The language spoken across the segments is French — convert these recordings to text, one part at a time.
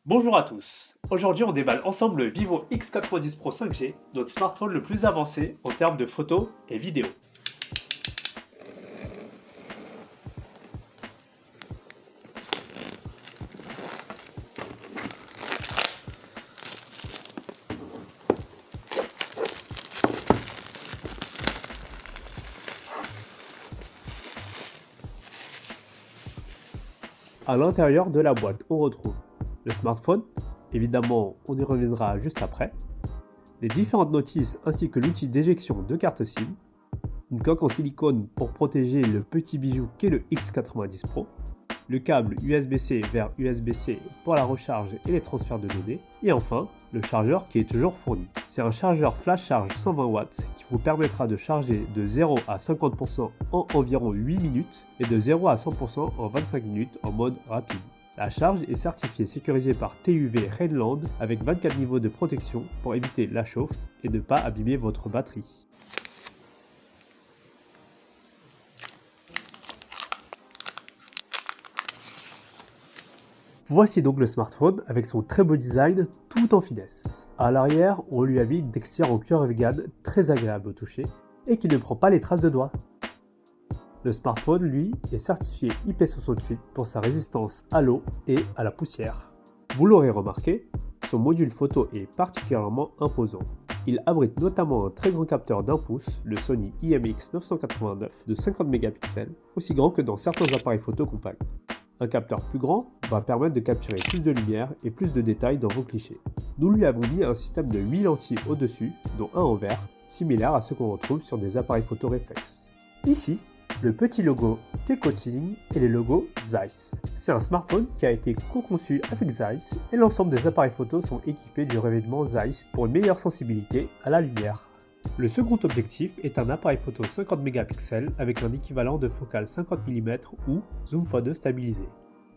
Bonjour à tous. Aujourd'hui, on déballe ensemble le Vivo X90 Pro 5G, notre smartphone le plus avancé en termes de photos et vidéos. À l'intérieur de la boîte, on retrouve le smartphone, évidemment, on y reviendra juste après, les différentes notices ainsi que l'outil d'éjection de carte SIM, une coque en silicone pour protéger le petit bijou qu'est le X90 Pro, le câble USB-C vers USB-C pour la recharge et les transferts de données, et enfin le chargeur qui est toujours fourni. C'est un chargeur flash charge 120 watts qui vous permettra de charger de 0 à 50% en environ 8 minutes et de 0 à 100% en 25 minutes en mode rapide. La charge est certifiée sécurisée par TUV Rheinland avec 24 niveaux de protection pour éviter la chauffe et ne pas abîmer votre batterie. Voici donc le smartphone avec son très beau design tout en finesse. À l'arrière, on lui a mis une texture en cuir vegan très agréable au toucher et qui ne prend pas les traces de doigts. Le smartphone, lui, est certifié IP68 pour sa résistance à l'eau et à la poussière. Vous l'aurez remarqué, son module photo est particulièrement imposant. Il abrite notamment un très grand capteur d'1 pouce, le Sony IMX989 de 50 mégapixels, aussi grand que dans certains appareils photo compacts. Un capteur plus grand va permettre de capturer plus de lumière et plus de détails dans vos clichés. Nous lui avons mis un système de 8 lentilles au-dessus, dont un en verre, similaire à ce qu'on retrouve sur des appareils photo réflexes. Ici, le petit logo T-Coating et le logo Zeiss. C'est un smartphone qui a été co-conçu avec Zeiss et l'ensemble des appareils photo sont équipés du revêtement Zeiss pour une meilleure sensibilité à la lumière. Le second objectif est un appareil photo 50 mégapixels avec un équivalent de focale 50 mm ou zoom x2 stabilisé.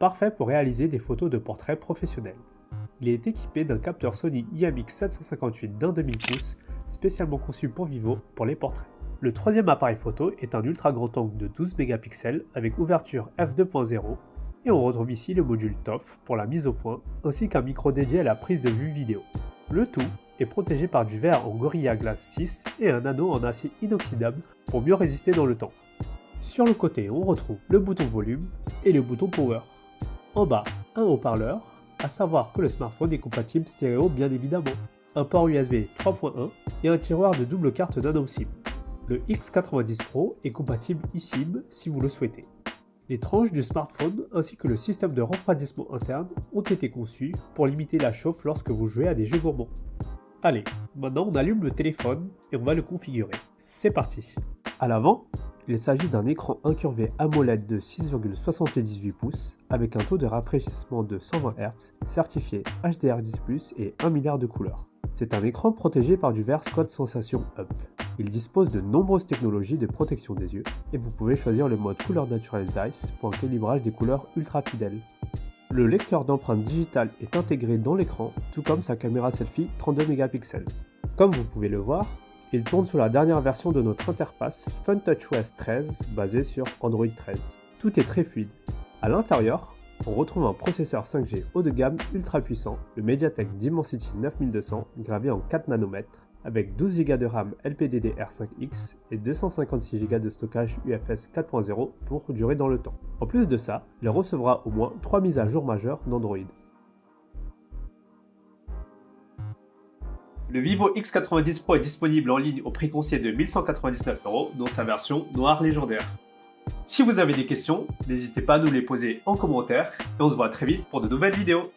Parfait pour réaliser des photos de portraits professionnels. Il est équipé d'un capteur Sony IMX758 d'un demi pouce spécialement conçu pour Vivo pour les portraits. Le troisième appareil photo est un ultra grand angle de 12 mégapixels avec ouverture f2.0 et on retrouve ici le module TOF pour la mise au point ainsi qu'un micro dédié à la prise de vue vidéo. Le tout est protégé par du verre en Gorilla Glass 6 et un anneau en acier inoxydable pour mieux résister dans le temps. Sur le côté, on retrouve le bouton volume et le bouton power. En bas, un haut-parleur, à savoir que le smartphone est compatible stéréo bien évidemment, un port USB 3.1 et un tiroir de double carte nano SIM. Le X90 Pro est compatible eSIM si vous le souhaitez. Les tranches du smartphone ainsi que le système de refroidissement interne ont été conçus pour limiter la chauffe lorsque vous jouez à des jeux gourmands. Allez, maintenant on allume le téléphone et on va le configurer. C'est parti. À l'avant, il s'agit d'un écran incurvé AMOLED de 6,78 pouces avec un taux de rafraîchissement de 120 Hz, certifié HDR10+, et 1 milliard de couleurs. C'est un écran protégé par du verre Scott Sensation Up. Il dispose de nombreuses technologies de protection des yeux et vous pouvez choisir le mode couleur naturelle Zeiss pour un calibrage des couleurs ultra fidèles. Le lecteur d'empreintes digitales est intégré dans l'écran, tout comme sa caméra selfie 32 mégapixels. Comme vous pouvez le voir, il tourne sur la dernière version de notre interface FunTouchOS 13 basée sur Android 13. Tout est très fluide. À l'intérieur, on retrouve un processeur 5G haut de gamme ultra puissant, le MediaTek Dimensity 9200 gravé en 4 nanomètres, avec 12 Go de RAM LPDDR5X et 256 Go de stockage UFS 4.0 pour durer dans le temps. En plus de ça, il recevra au moins 3 mises à jour majeures d'Android. Le Vivo X90 Pro est disponible en ligne au prix conseillé de 1199 €, dont sa version noire légendaire. Si vous avez des questions, n'hésitez pas à nous les poser en commentaire et on se voit très vite pour de nouvelles vidéos.